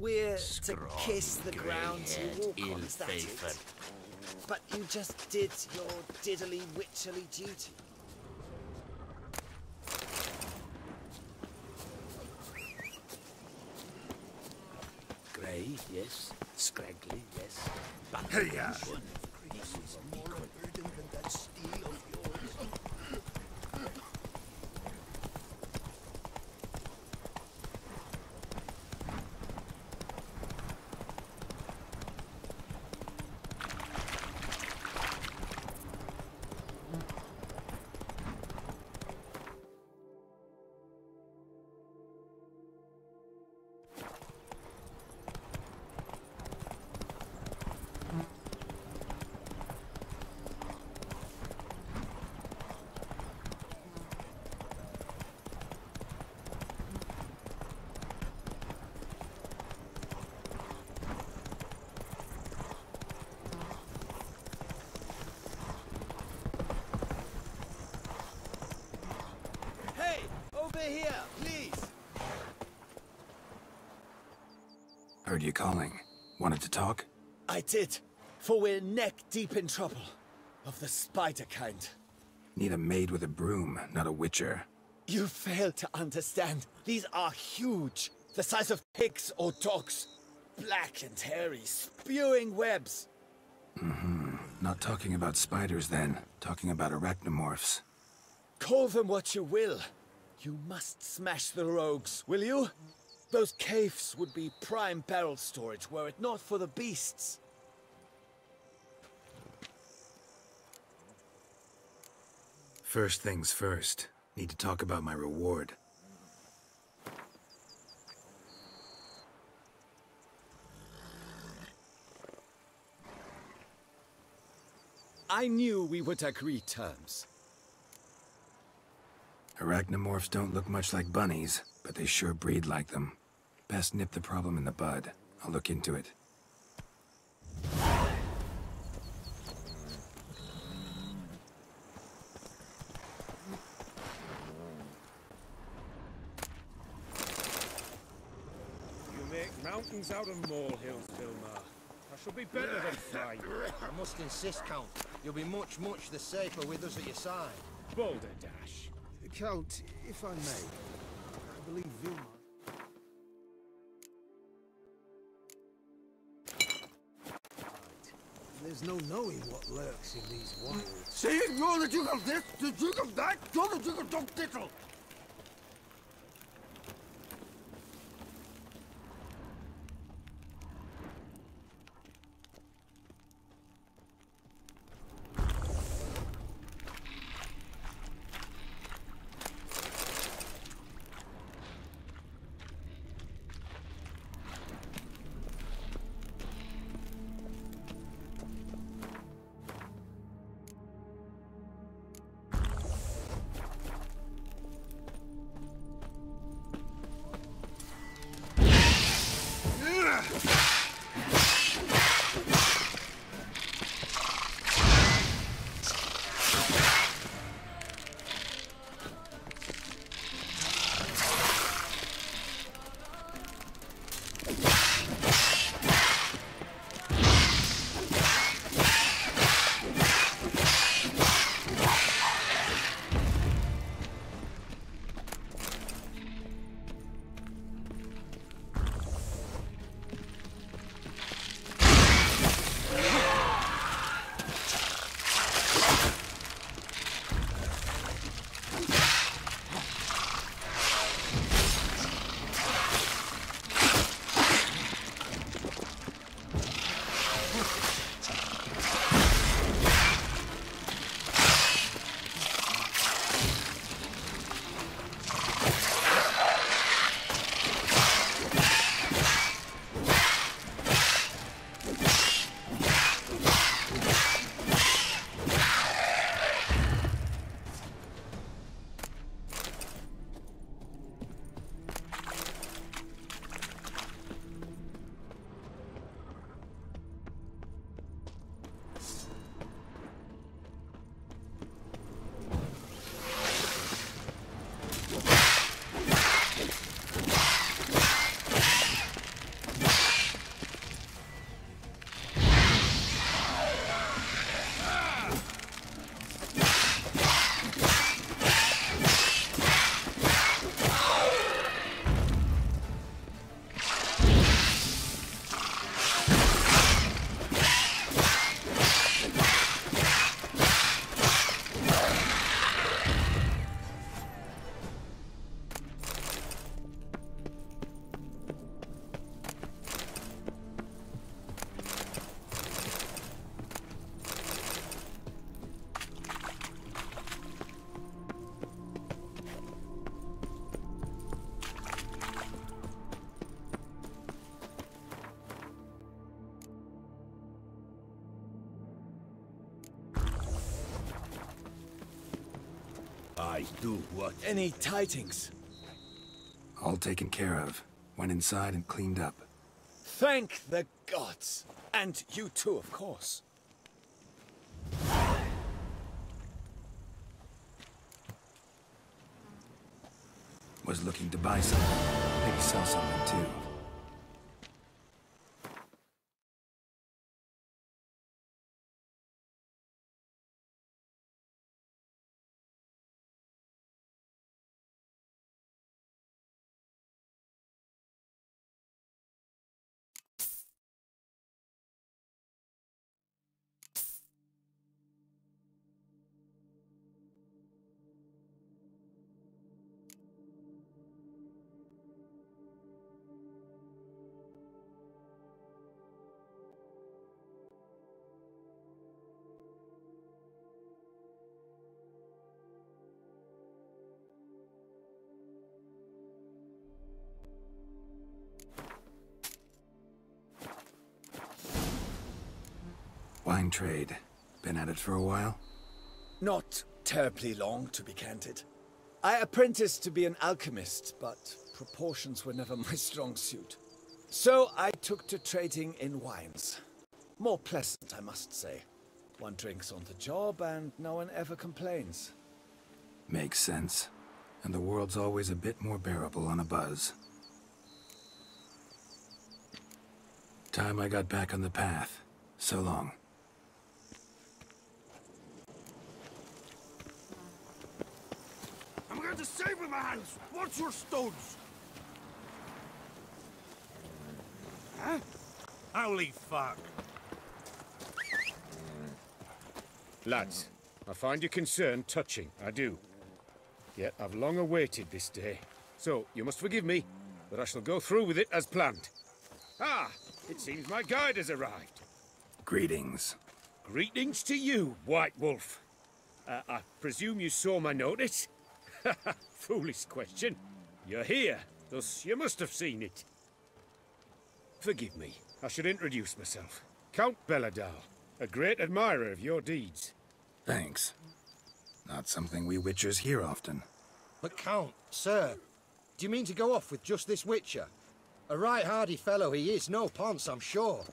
we're to kiss the ground you walk on, is that it? But you just did your diddly witcherly duty. Grey, yes. Scraggly, yes. But Hey-ya! this is more burden than that steel of yours. Over here, please! Heard you calling. Wanted to talk? I did, for we're neck-deep in trouble. Of the spider kind. Need a maid with a broom, not a witcher. You fail to understand. These are huge. The size of pigs or dogs. Black and hairy, spewing webs. Not talking about spiders then. Talking about arachnomorphs. Call them what you will. You must smash the rogues, will you? Those caves would be prime barrel storage were it not for the beasts. First things first. Need to talk about my reward. I knew we would agree terms. Arachnomorphs don't look much like bunnies, but they sure breed like them. Best nip the problem in the bud. I'll look into it. You make mountains out of molehills, Vilmar. I shall be better than flying. I must insist, Count. You'll be much the safer with us at your side. Boulder Dash. Count, if I may, I believe Vilmar... There's no knowing what lurks in these wilds. Say it, you're the Duke of this, the Duke of that, you're the Duke of Dog Tittle! I do what? Any tidings? All taken care of. Went inside and cleaned up. Thank the gods. And you too, of course. Was looking to buy something. Maybe sell something too. Wine trade. Been at it for a while? Not terribly long, to be candid. I apprenticed to be an alchemist, but proportions were never my strong suit. So I took to trading in wines. More pleasant, I must say. One drinks on the job and no one ever complains. Makes sense. And the world's always a bit more bearable on a buzz. Time I got back on the path. So long. I'm going to save with my hands. Watch your stones. Huh? Holy fuck. Lads, I find your concern touching, I do. Yet I've long awaited this day. So, you must forgive me, but I shall go through with it as planned. Ah, it seems my guide has arrived. Greetings. Greetings to you, White Wolf. I presume you saw my notice? Foolish question. You're here, thus you must have seen it. Forgive me, I should introduce myself. Count Beledal, a great admirer of your deeds. Thanks. Not something we Witchers hear often. But Count, sir, do you mean to go off with just this Witcher? A right hardy fellow he is, no ponce, I'm sure.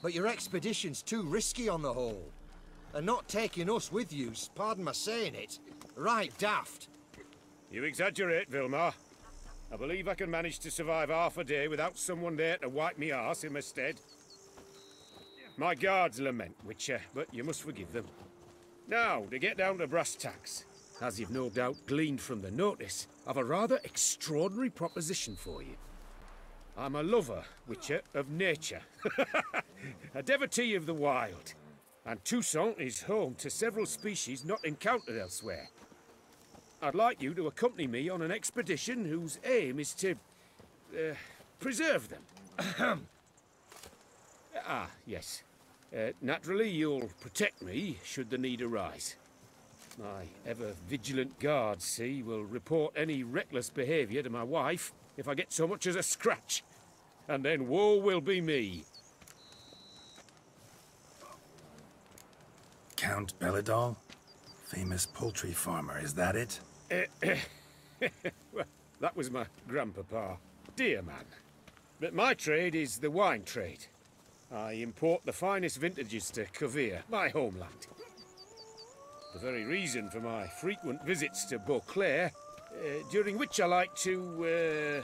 But your expedition's too risky on the whole. And not taking us with you's, pardon my saying it, right daft. You exaggerate, Vilmar. I believe I can manage to survive half a day without someone there to wipe me arse in my stead. My guards lament, Witcher, but you must forgive them. Now, to get down to brass tacks, as you've no doubt gleaned from the notice, I've a rather extraordinary proposition for you. I'm a lover, Witcher, of nature. A devotee of the wild. And Toussaint is home to several species not encountered elsewhere. I'd like you to accompany me on an expedition whose aim is to preserve them. Yes. Naturally, you'll protect me should the need arise. My ever-vigilant guards, see, will report any reckless behavior to my wife if I get so much as a scratch. And then woe will be me. Count Beledal? Famous poultry farmer, is that it? Well, that was my grandpapa. Dear man. But my trade is the wine trade. I import the finest vintages to Koviri, my homeland. The very reason for my frequent visits to Beauclair, during which I like to,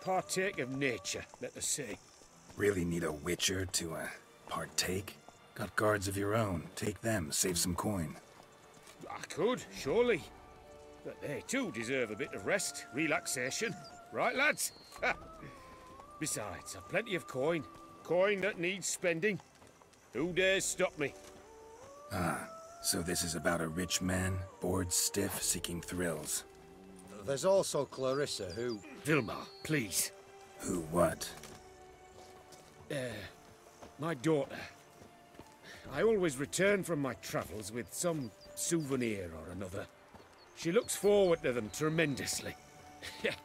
partake of nature, let us say. Really need a Witcher to, partake? Got guards of your own. Take them, save some coin. I could, surely. But they too deserve a bit of rest, relaxation. Right, lads? Besides, I've plenty of coin. Coin that needs spending. Who dares stop me? Ah, so this is about a rich man, bored stiff, seeking thrills. There's also Clarissa, who... Vilmar, please. Who what? My daughter. I always return from my travels with some souvenir or another. She looks forward to them tremendously.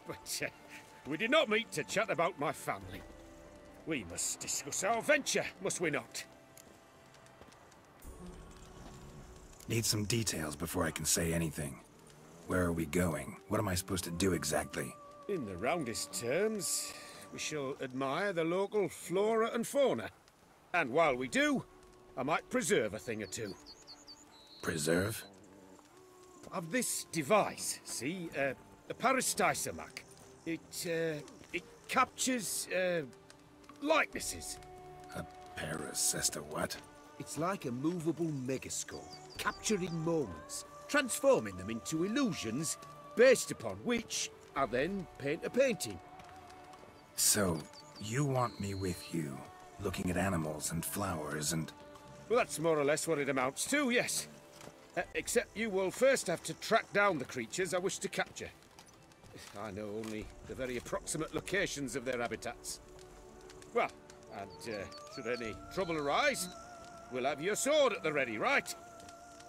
But we did not meet to chat about my family. We must discuss our venture, must we not? Need some details before I can say anything. Where are we going? What am I supposed to do exactly? In the roundest terms, we shall admire the local flora and fauna. And while we do, I might preserve a thing or two. Preserve? Of this device, see, the Parastisomac. It captures, likenesses. A parasesta what? It's like a movable megascope, capturing moments, transforming them into illusions, Based upon which, I then paint a painting. So, you want me with you, looking at animals and flowers and... Well, that's more or less what it amounts to, yes. Except you will first have to track down the creatures I wish to capture. I know only the very approximate locations of their habitats. Well, and should any trouble arise, we'll have your sword at the ready, right?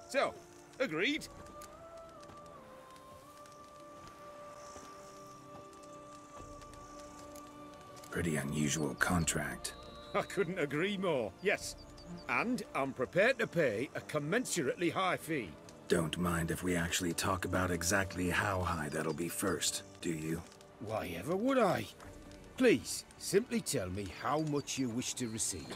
So, agreed? Pretty unusual contract. I couldn't agree more, yes. And I'm prepared to pay a commensurately high fee. Don't mind if we actually talk about exactly how high that'll be first, do you? Why ever would I? Please, simply tell me how much you wish to receive.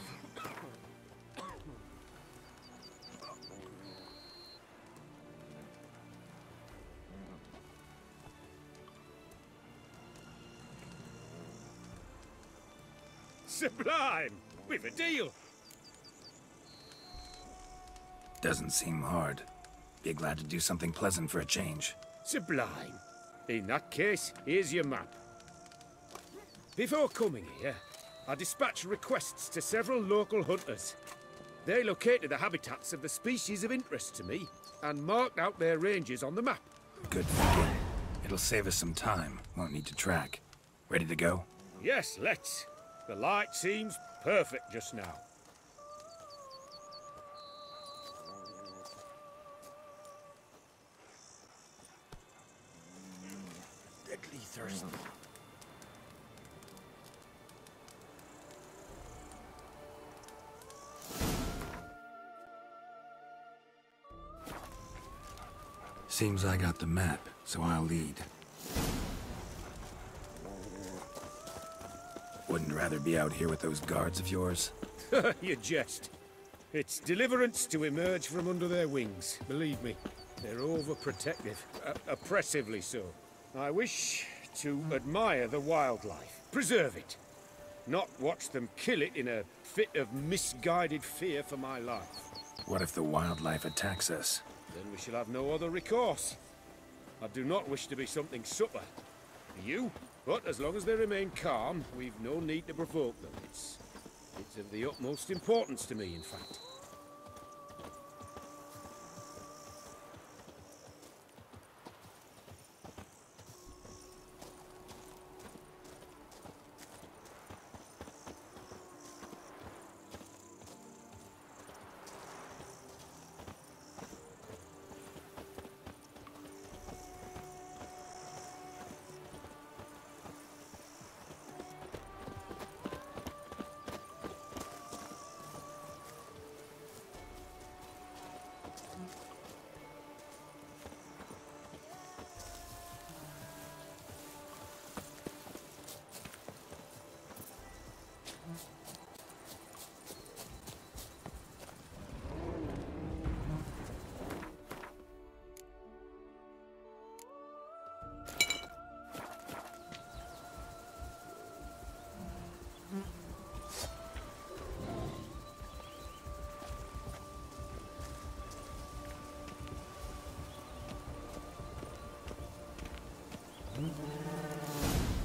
Sublime! We've a deal! Doesn't seem hard. Be glad to do something pleasant for a change. Sublime. In that case, here's your map. Before coming here, I dispatched requests to several local hunters. They located the habitats of the species of interest to me and marked out their ranges on the map. Good thinking. It'll save us some time. Won't need to track. Ready to go? Yes, let's. The light seems perfect just now. deadly thirst. Seems I got the map, so I'll lead. Wouldn't rather be out here with those guards of yours? You jest. It's deliverance to emerge from under their wings, believe me. They're overprotective, oppressively so. I wish to admire the wildlife, preserve it, not watch them kill it in a fit of misguided fear for my life. What if the wildlife attacks us? Then we shall have no other recourse. I do not wish to be something supper for you, but as long as they remain calm, we've no need to provoke them. It's of the utmost importance to me, in fact.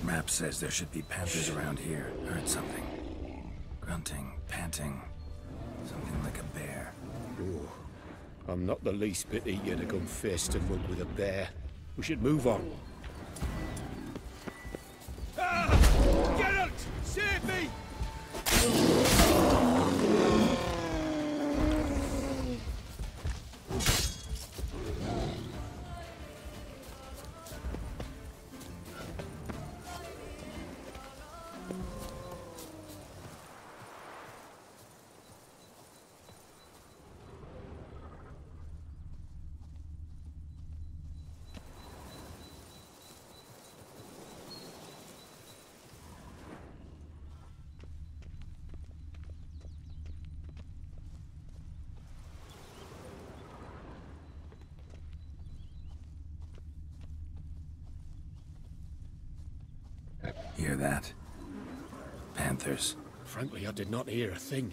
Map says there should be panthers around here. Heard something. Grunting, panting. Something like a bear. Ooh, I'm not the least bit eager to come face to mug with a bear. We should move on. Ah! Geralt! Save me! Hear that? Panthers. Frankly, I did not hear a thing.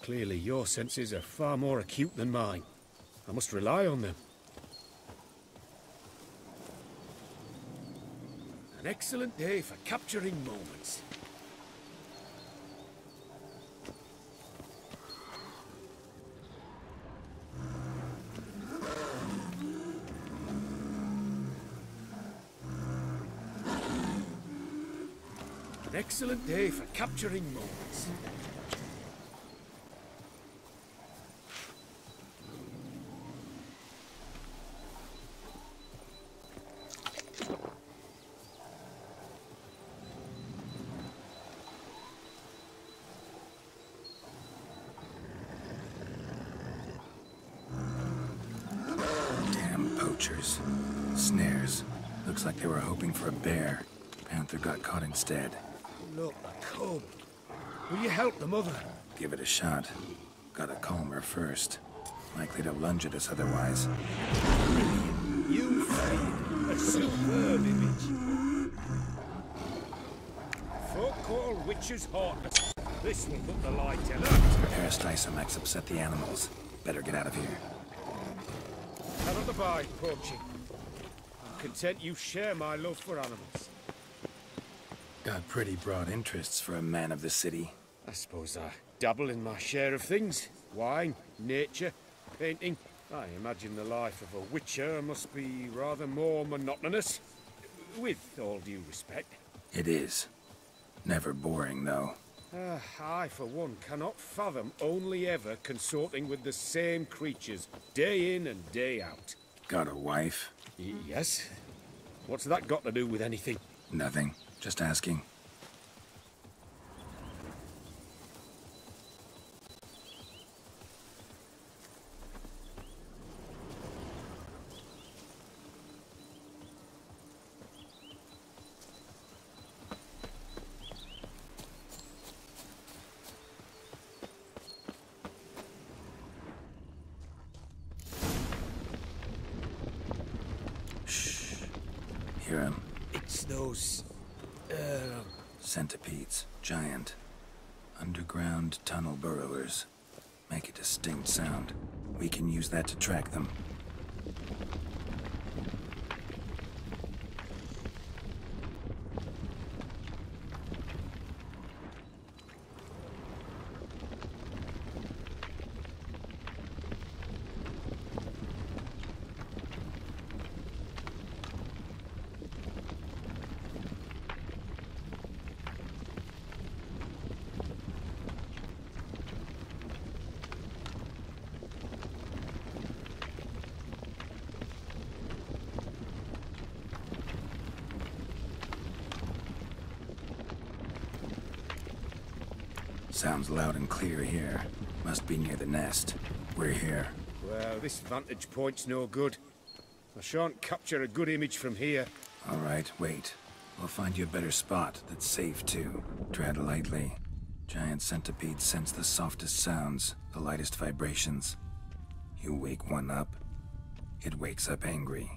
Clearly, your senses are far more acute than mine. I must rely on them. An excellent day for capturing moments. An excellent day for capturing moments. Damn poachers. Snares. Looks like they were hoping for a bear. Panther got caught instead. Look, a cub. Will you help the mother? Give it a shot. Gotta calm her first. Likely to lunge at us otherwise. You find a superb image. Folk call witches heartless. This will put the light in her. Peristysomax upset the animals. Better get out of here. Cannot abide poaching. I'm content you share my love for animals. Got pretty broad interests for a man of the city. I suppose I dabble in my share of things. Wine, nature, painting. I imagine the life of a witcher must be rather more monotonous. With all due respect. It is. Never boring, though. I, for one, cannot fathom only ever consorting with the same creatures, day in and day out. Got a wife? Yes? What's that got to do with anything? Nothing. Just asking. Shh. Hear him. It's those... Centipedes. Giant. Underground tunnel burrowers. Make a distinct sound. We can use that to track them. Sounds loud and clear here. Must be near the nest. We're here. Well, this vantage point's no good. I shan't capture a good image from here. All right, wait. We'll find you a better spot that's safe, too. Tread lightly. Giant centipedes sense the softest sounds, the lightest vibrations. You wake one up, it wakes up angry.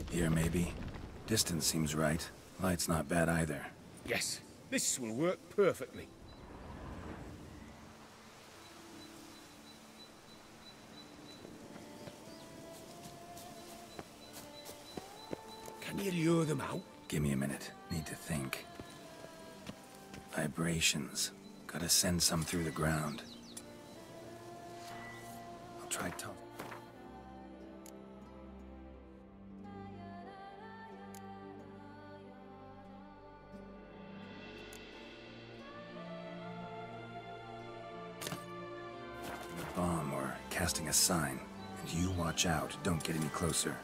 Here, maybe? Distance seems right. Light's not bad either. Yes, this will work perfectly. Can you lure them out? Give me a minute. Need to think. Vibrations. Gotta send some through the ground. I'll try to... bomb or casting a sign. And you watch out. Don't get any closer.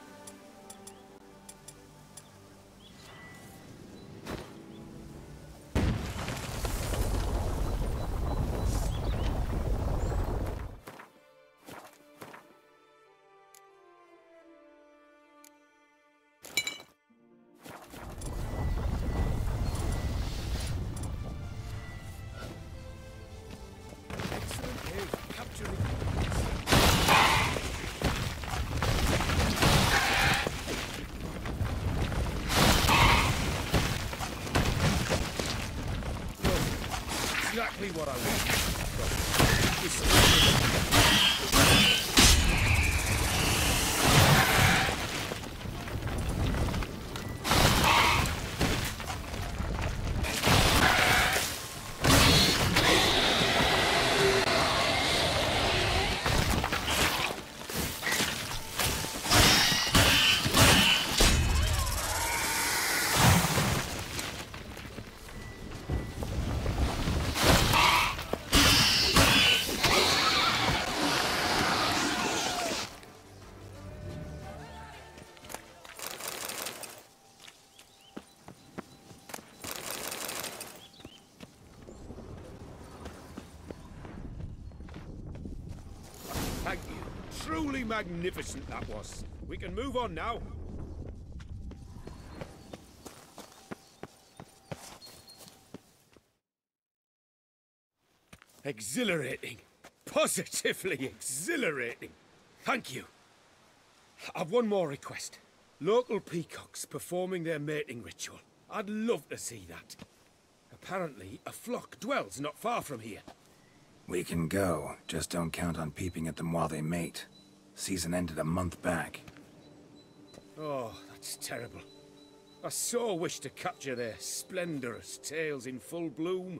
what I want. Thank you. Truly magnificent that was. We can move on now. Exhilarating. Positively exhilarating. Thank you. I've one more request. Local peacocks performing their mating ritual. I'd love to see that. Apparently, a flock dwells not far from here. We can go, just don't count on peeping at them while they mate. Season ended a month back. Oh, that's terrible. I so wish to capture their splendorous tails in full bloom.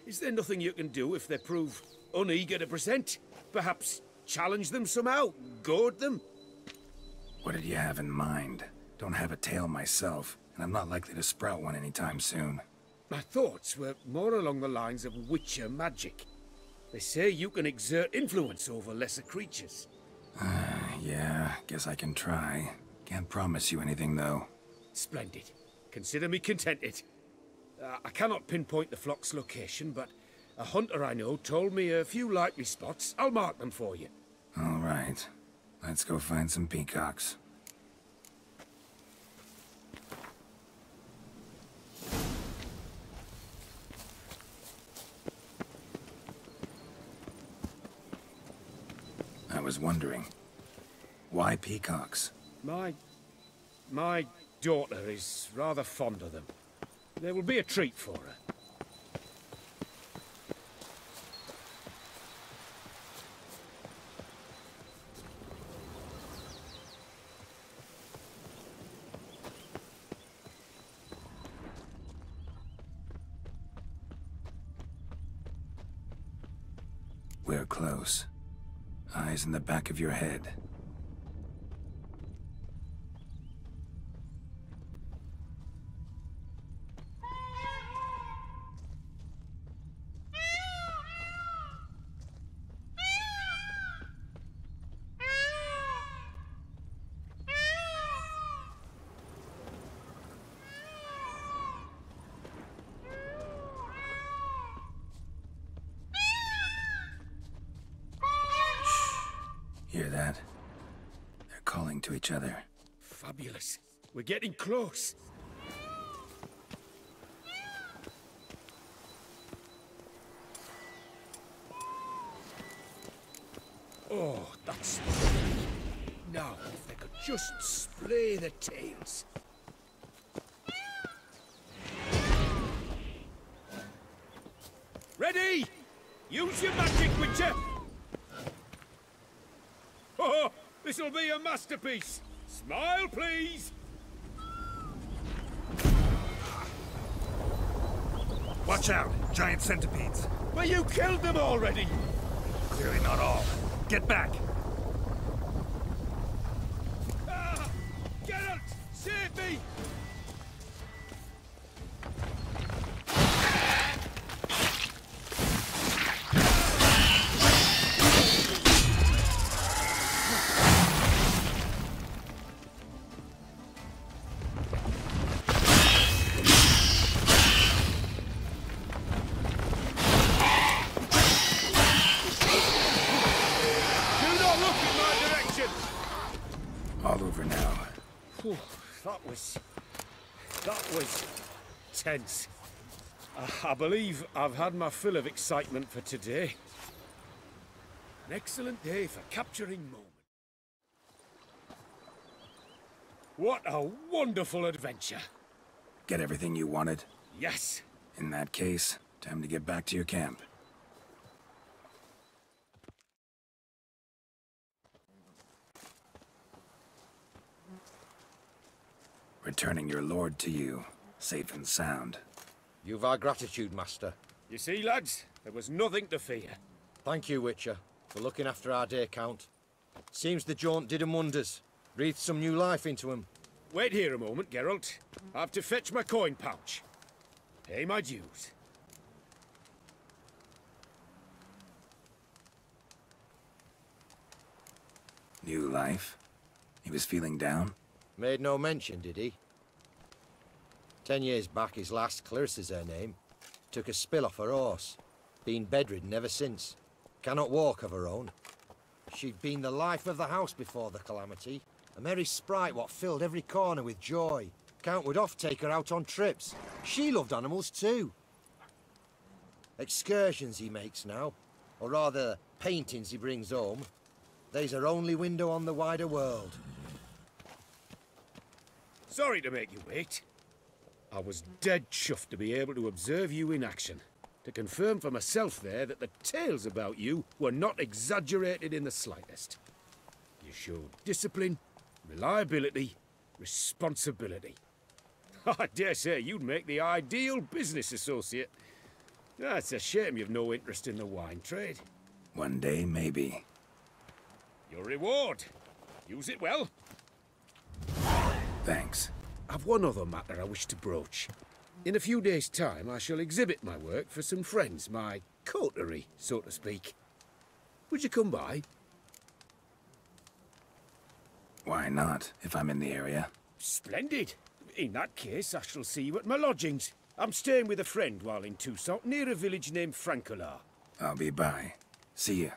Is there nothing you can do if they prove uneager to present? Perhaps challenge them somehow? Goad them? What did you have in mind? Don't have a tail myself, and I'm not likely to sprout one anytime soon. My thoughts were more along the lines of witcher magic. They say you can exert influence over lesser creatures. Yeah, guess I can try. Can't promise you anything, though. Splendid. Consider me contented. I cannot pinpoint the flock's location, but a hunter I know told me a few likely spots. I'll mark them for you. All right. Let's go find some peacocks. I was wondering, why peacocks? My daughter is rather fond of them. There will be a treat for her. We're close. Eyes in the back of your head. Hear that? They're calling to each other. Fabulous. We're getting close. Oh, that's lovely. Now, if they could just splay their tails. Ready? Use your magic, Witcher! Oh, this'll be a masterpiece! Smile, please! Watch out! Giant centipedes! But you killed them already! Clearly not all. Get back! Ah! Geralt! Save me! All over now. Whew, that was tense. I believe I've had my fill of excitement for today. An excellent day for capturing moments. What a wonderful adventure. Get everything you wanted? Yes. In that case, Time to get back to your camp. Returning your lord to you, safe and sound. You've our gratitude, Master. You see, lads, there was nothing to fear. Thank you, Witcher, for looking after our day count. Seems the jaunt did 'em wonders. Breathed some new life into 'em. Wait here a moment, Geralt. I have to fetch my coin pouch. Pay my dues. New life? He was feeling down? Made no mention, did he? 10 years back, his last, Clarissa's her name, took a spill off her horse. Been bedridden ever since. Cannot walk of her own. She'd been the life of the house before the calamity. A merry sprite what filled every corner with joy. Count would oft take her out on trips. She loved animals too. Excursions he makes now, or rather, paintings he brings home. They's her only window on the wider world. Sorry to make you wait. I was dead chuffed to be able to observe you in action. To confirm for myself there that the tales about you were not exaggerated in the slightest. You showed discipline, reliability, responsibility. I dare say you'd make the ideal business associate. It's a shame you've no interest in the wine trade. One day, maybe. Your reward. Use it well. Thanks. I've one other matter I wish to broach. In a few days' time, I shall exhibit my work for some friends, my coterie, so to speak. Would you come by? Why not, if I'm in the area? Splendid. In that case, I shall see you at my lodgings. I'm staying with a friend while in Toussaint, near a village named Francolar. I'll be by. See ya.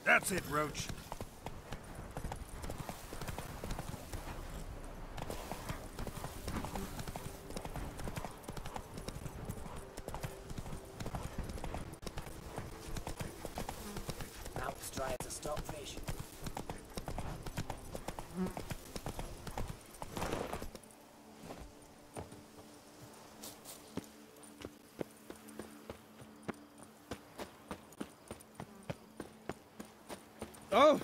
That's it, Roach. Now let's try to stop fish. Oh!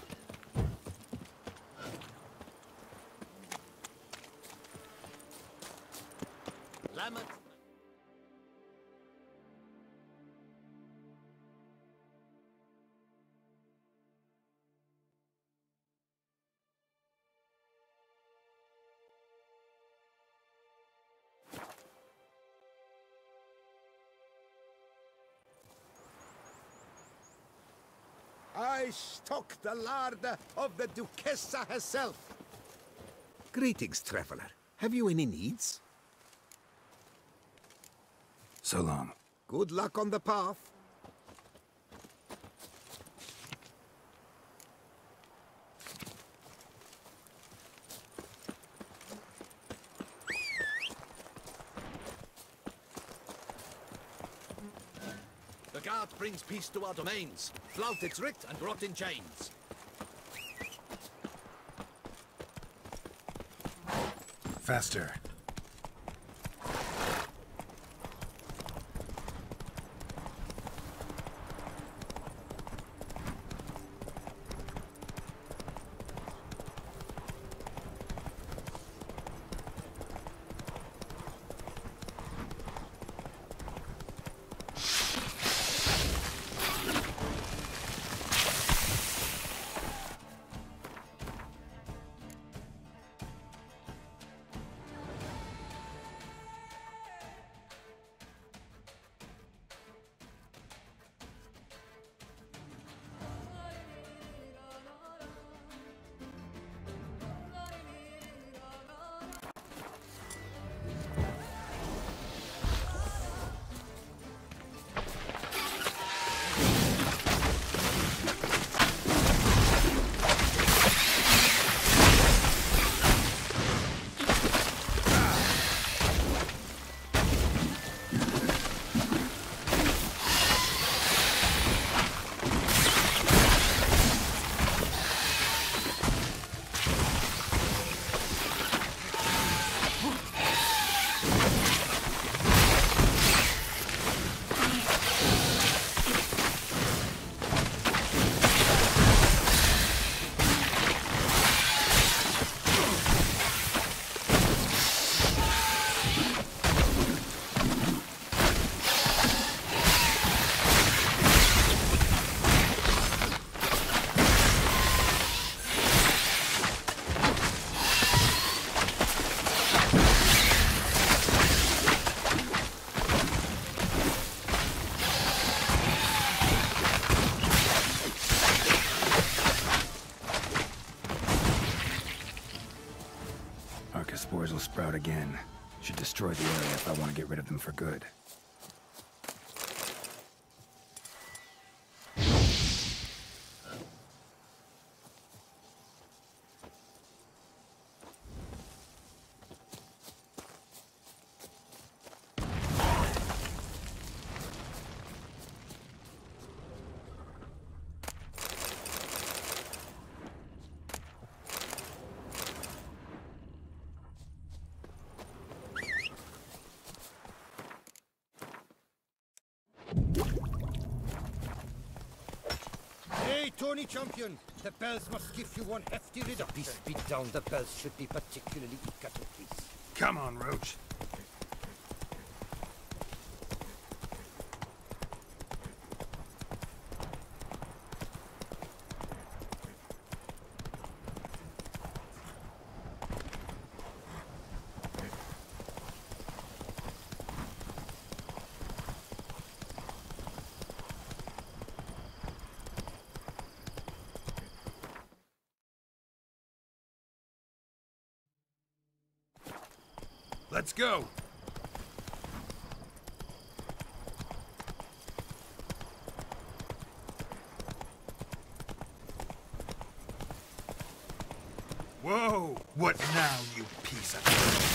Lemon. I stock the larder of the Duchessa herself. Greetings, traveler. Have you any needs? So long. Good luck on the path. The guard brings peace to our domains. Flout its writ and rot in chains. Faster. again. Should destroy the area if I want to get rid of them for good. Hey, Tony Champion! The bells must give you one hefty reduction. Beast beat down, the bells should be particularly eager to please. Come on, Roach. Let's go! Whoa! What now, you piece of...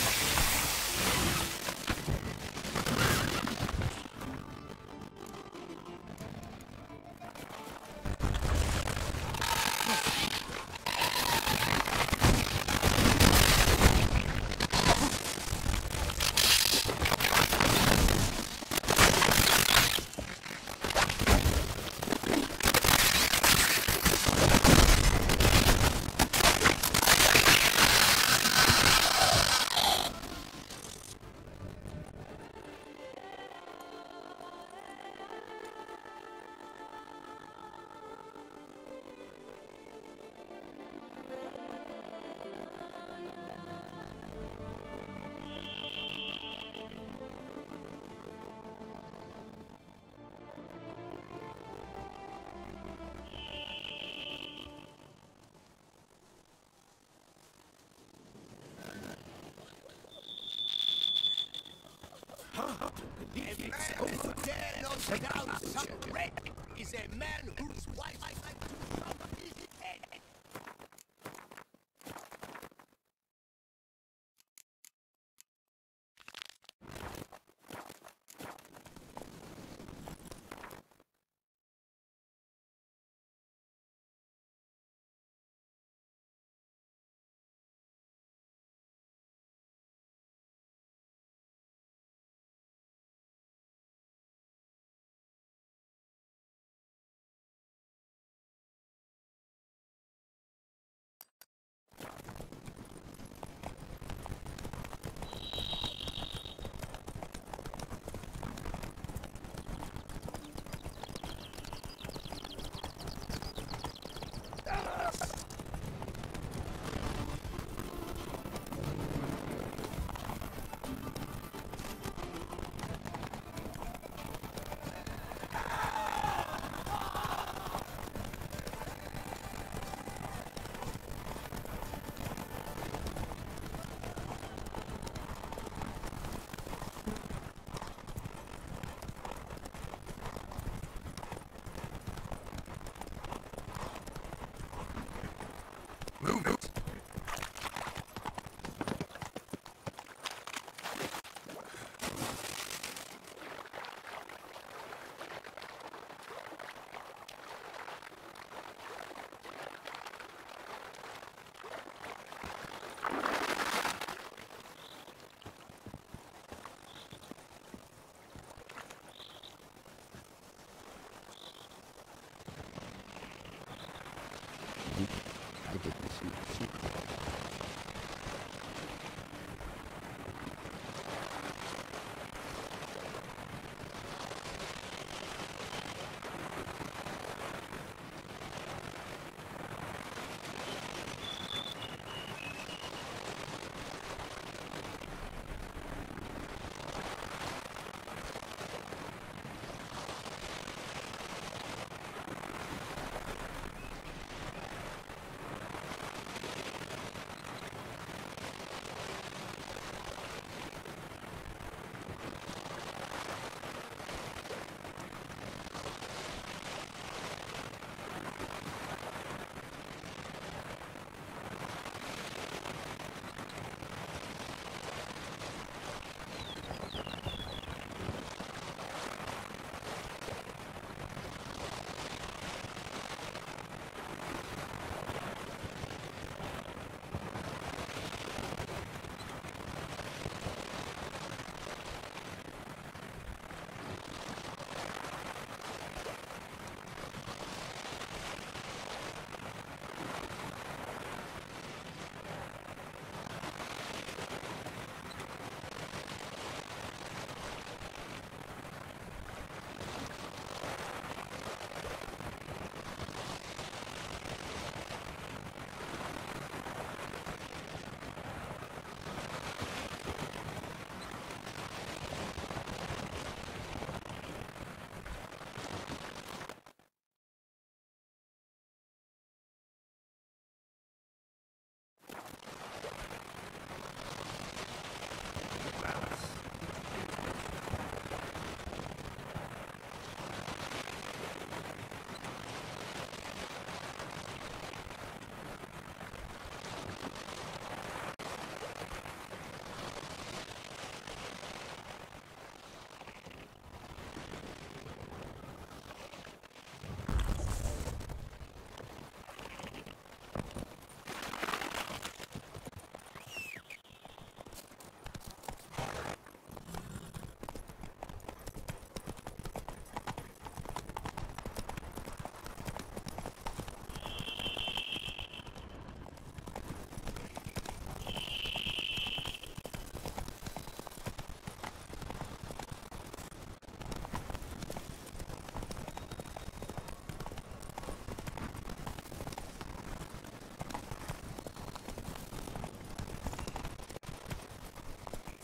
Is a man whose wife I like to somebody his head. Move it! I did this.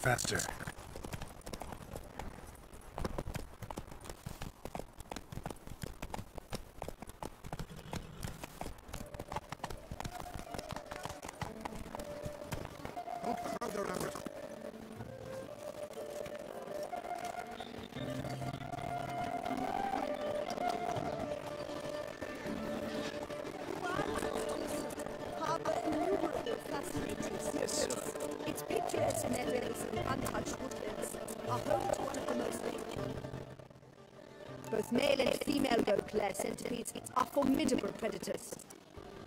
Faster. Don't crowd around. Yes, sir. Its picturesque meadows and untouched woodlands are home to one of the most ancient. Both male and female goat-clad centipedes are formidable predators.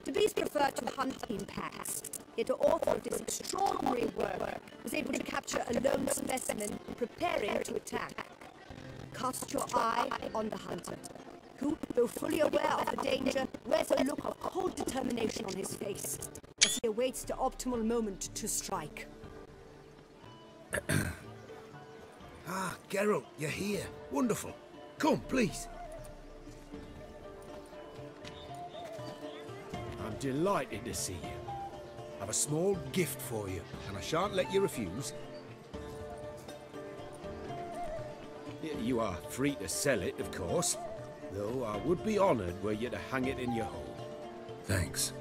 The bees prefer to hunt in packs, yet the author of this extraordinary work was able to capture a lone specimen preparing to attack. Cast your eye on the hunter, who, though fully aware of the danger, wears a look of cold determination on his face as he awaits the optimal moment to strike. Ah, Geralt, you're here. Wonderful. Come, please. I'm delighted to see you. I've a small gift for you, and I shan't let you refuse. You are free to sell it, of course, though I would be honoured were you to hang it in your home. Thanks.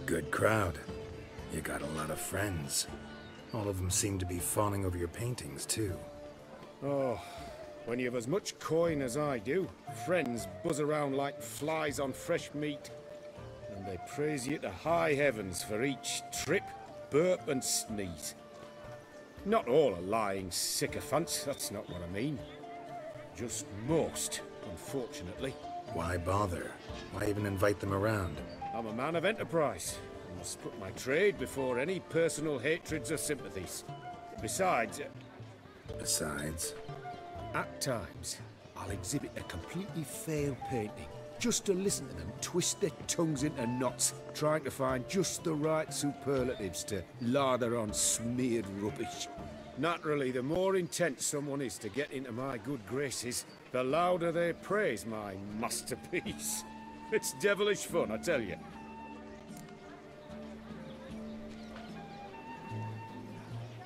Good crowd. You got a lot of friends. All of them seem to be fawning over your paintings, too. Oh, when you have as much coin as I do, friends buzz around like flies on fresh meat. And they praise you to high heavens for each trip, burp and sneeze. Not all are lying sycophants, that's not what I mean. Just most, unfortunately. Why bother? Why even invite them around? I'm a man of enterprise. I must put my trade before any personal hatreds or sympathies. Besides... At times, I'll exhibit a completely failed painting, just to listen to them twist their tongues into knots, trying to find just the right superlatives to lather on smeared rubbish. Naturally, the more intent someone is to get into my good graces, the louder they praise my masterpiece. It's devilish fun, I tell you.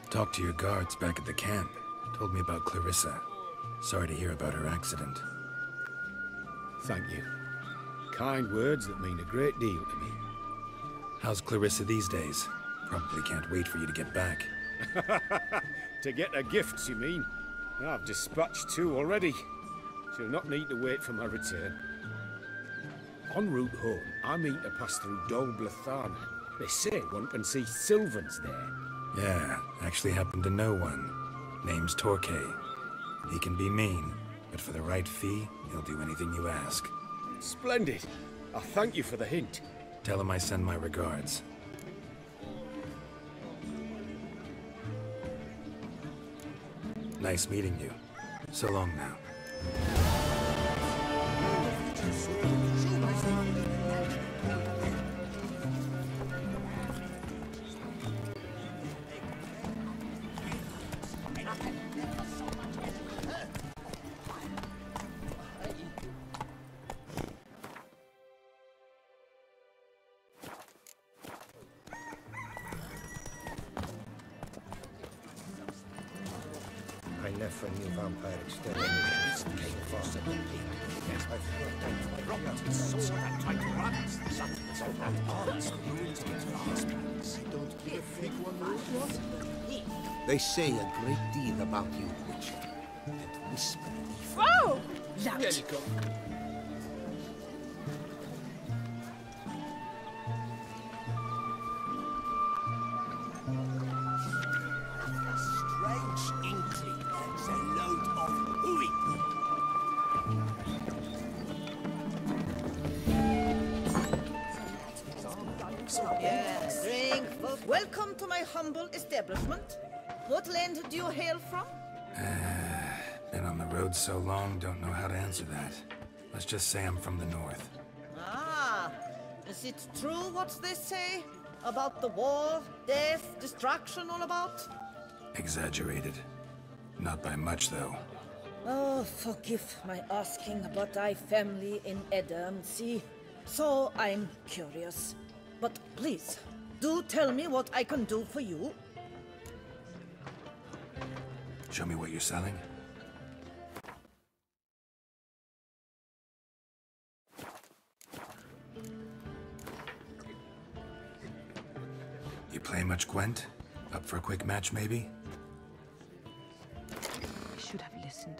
Talked to your guards back at the camp. Told me about Clarissa. Sorry to hear about her accident. Thank you. Kind words that mean a great deal to me. How's Clarissa these days? Probably can't wait for you to get back. To get her gifts, you mean? I've dispatched 2 already. She'll not need to wait for my return. En route home, I mean to pass through Dol Blathana. They say one can see Sylvans there. Yeah, actually happen to know one. Name's Torquay. He can be mean, but for the right fee, he'll do anything you ask. Splendid. I thank you for the hint. Tell him I send my regards. Nice meeting you. So long now. I left for new vampire extermination. Came fast and complete. Yes, I've worked out my rocket sword and tried to run. Something's over our arms. I don't give a fig one knows what. They say a great deal about you, Witcher. And whisper evil. Whoa! There you go. Yes, drink. Welcome to my humble establishment. What land do you hail from? Been on the road so long, don't know how to answer that. Let's just say I'm from the north. Ah, is it true what they say? About the war, death, destruction all about? Exaggerated. Not by much, though. Oh, forgive my asking about thy family in Edam, see? So I'm curious. But please, do tell me what I can do for you. Show me what you're selling. You play much, Gwent? Up for a quick match, maybe? I should have listened.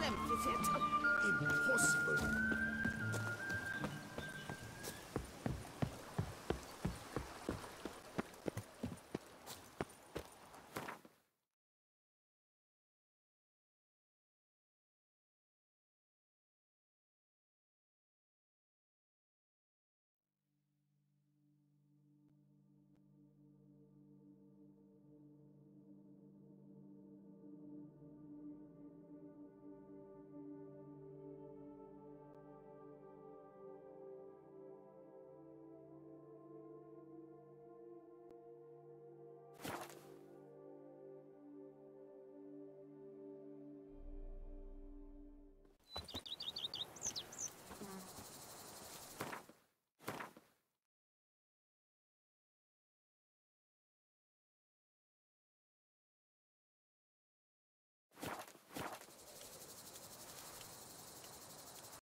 them, is it? Impossible.